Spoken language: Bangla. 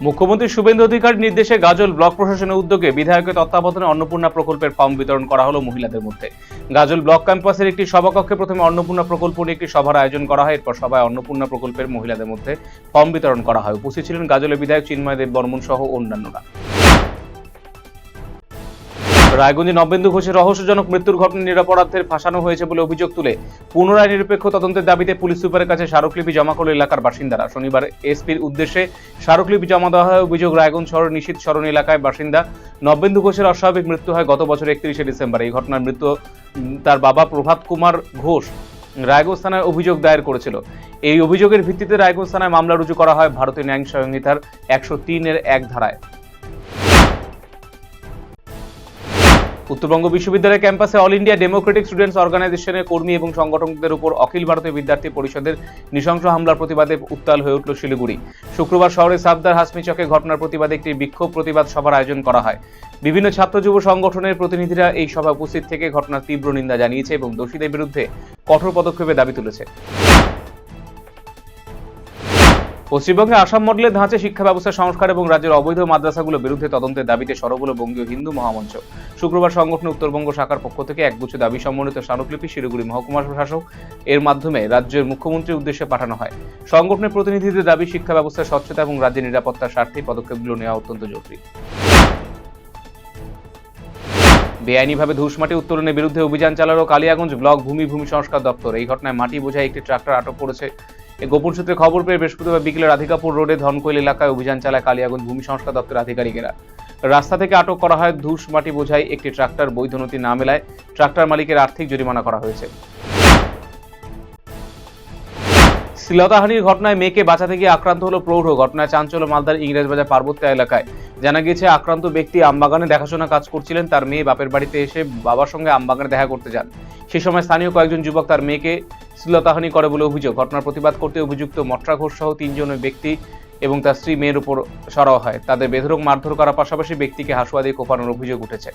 মুখ্যমন্ত্রী শুভেন্দু অধিকারীর নির্দেশে গাজল ব্লক প্রশাসনের উদ্যোগে বিধায়কের তত্ত্বাবধানে অন্নপূর্ণা প্রকল্পের ফর্ম বিতরণ করা হলো মহিলাদের মধ্যে। গাজল ব্লক ক্যাম্পাসের একটি সভাকক্ষে প্রথমে অন্নপূর্ণা প্রকল্প নিয়ে একটি সভার আয়োজন করা হয়। এরপর সভায় অন্নপূর্ণা প্রকল্পের মহিলাদের মধ্যে ফর্ম বিতরণ করা হয়। উপস্থিত ছিলেন গাজলের বিধায়ক চিন্ময় দেব বর্মন সহ অন্যান্যরা। রায়গঞ্জে নবেন্দু ঘোষের রহস্যজনক মৃত্যুর ঘটনায় নিরপরাধদের ফাঁসানো হয়েছে বলে অভিযোগ তুলে পুনরায় নিরপেক্ষ তদন্তের দাবিতে পুলিশ সুপারের কাছে স্মারকলিপি জমা করল এলাকার বাসিন্দারা। শনিবার এসপির উদ্দেশ্যে স্মারকলিপি জমা দেওয়া হয়। অভিযোগ, রায়গঞ্জ শহরের নিশীথ সরণ এলাকায় বাসিন্দা নবেন্দু ঘোষের অস্বাভাবিক মৃত্যু হয় গত বছর 31শে ডিসেম্বর। এই ঘটনার মৃত্যু তার বাবা প্রভাত কুমার ঘোষ রায়গঞ্জ থানায় অভিযোগ দায়ের করেছিল। এই অভিযোগের ভিত্তিতে রায়গঞ্জ থানায় মামলা রুজু করা হয় ভারতীয় ন্যায় সংহিতার 103(1) ধারায়। উত্তরবঙ্গ বিশ্ববিদ্যালয় ক্যাম্পাসে অল ইন্ডিয়া ডেমোক্রেটিক স্টুডেন্টস অর্গানাইজেশনের কর্মী এবং সংগঠকদের উপর অখিল ভারতীয় বিদ্যার্থী পরিষদের নৃশংস হামলার প্রতিবাদে উত্তাল হয়ে উঠল শিলিগুড়ি। শুক্রবার শহরের সাবদার হাসমি চকে ঘটনার প্রতিবাদে একটি বিক্ষোভ প্রতিবাদ সভার আয়োজন করা হয়। বিভিন্ন ছাত্র যুব সংগঠনের প্রতিনিধিরা এই সভায় উপস্থিত থেকে ঘটনার তীব্র নিন্দা জানিয়েছে এবং দোষীদের বিরুদ্ধে কঠোর পদক্ষেপের দাবি তুলেছে। পশ্চিমবঙ্গে আসাম মডেলের ধাঁচে শিক্ষা ব্যবস্থা সংস্কার এবং রাজ্যের অবৈধ মাদ্রাসাগুলোর বিরুদ্ধে তদন্তের দাবিতে সরব হল বঙ্গীয় হিন্দু মহামঞ্চ। শুক্রবার সংগঠনের উত্তরবঙ্গ শাখার পক্ষ থেকে একগুচ্ছ দাবি সম্বলিত স্মারকলিপি শিলিগুড়ি মহকুমা প্রশাসক এর মাধ্যমে রাজ্যের মুখ্যমন্ত্রীর উদ্দেশ্যে পাঠানো হয়। সংগঠনের প্রতিনিধিদের দাবি, শিক্ষা ব্যবস্থার স্বচ্ছতা এবং রাজ্যের নিরাপত্তার স্বার্থে পদক্ষেপগুলো নেওয়া অত্যন্ত জরুরি। বেআইনিভাবে ধূসমাটি উত্তোলনের বিরুদ্ধে অভিযান চালালো কালিয়াগঞ্জ ব্লক ভূমি সংস্কার দপ্তর। এই ঘটনায় মাটি বোঝাই একটি ট্রাক্টর আটক করেছে। গোপন সূত্রে খবর পেয়ে বৃহস্পতিবার বিকেলে রাধিকাপুর রোডে ধনকৈল এলাকায় অভিযান চালায় কালিয়াগঞ্জ ভূমি সংস্কার দপ্তরের আধিকারিকেরা। রাস্তা থেকে আটক করা হয় ধূস মাটি বোঝাই একটি ট্রাক্টর। বৈধ নথি না মেলায় ট্রাক্টর মালিকের আর্থিক জরিমানা করা হয়েছে। শ্লীলতাহানির ঘটনায় মেয়েকে বাঁচাতে গিয়ে আক্রান্ত হলো প্রৌঢ়। ঘটনায় চাঞ্চল্য মালদার ইংরেজবাজার পার্বত্য এলাকায়। জানা গিয়েছে, আক্রান্ত ব্যক্তি আমবাগানে দেখাশোনা কাজ করছিলেন। তার মেয়ে বাপের বাড়িতে এসে বাবার সঙ্গে আমবাগানে দেখা করতে যান। সেই সময় স্থানীয় কয়েকজন যুবক তার মেয়েকে শ্লীলতাহানি করে বলে অভিযোগ। ঘটনার প্রতিবাদ করতে অভিযুক্ত মট্রা ঘোষ সহ 3 জন ব্যক্তি এবং তার স্ত্রী মেয়ের উপর সরাও হয়। তাদের বেধড়ক মারধর করার পাশাপাশি ব্যক্তিকে হাসুয়া দিয়ে কোপানোর অভিযোগ উঠেছে।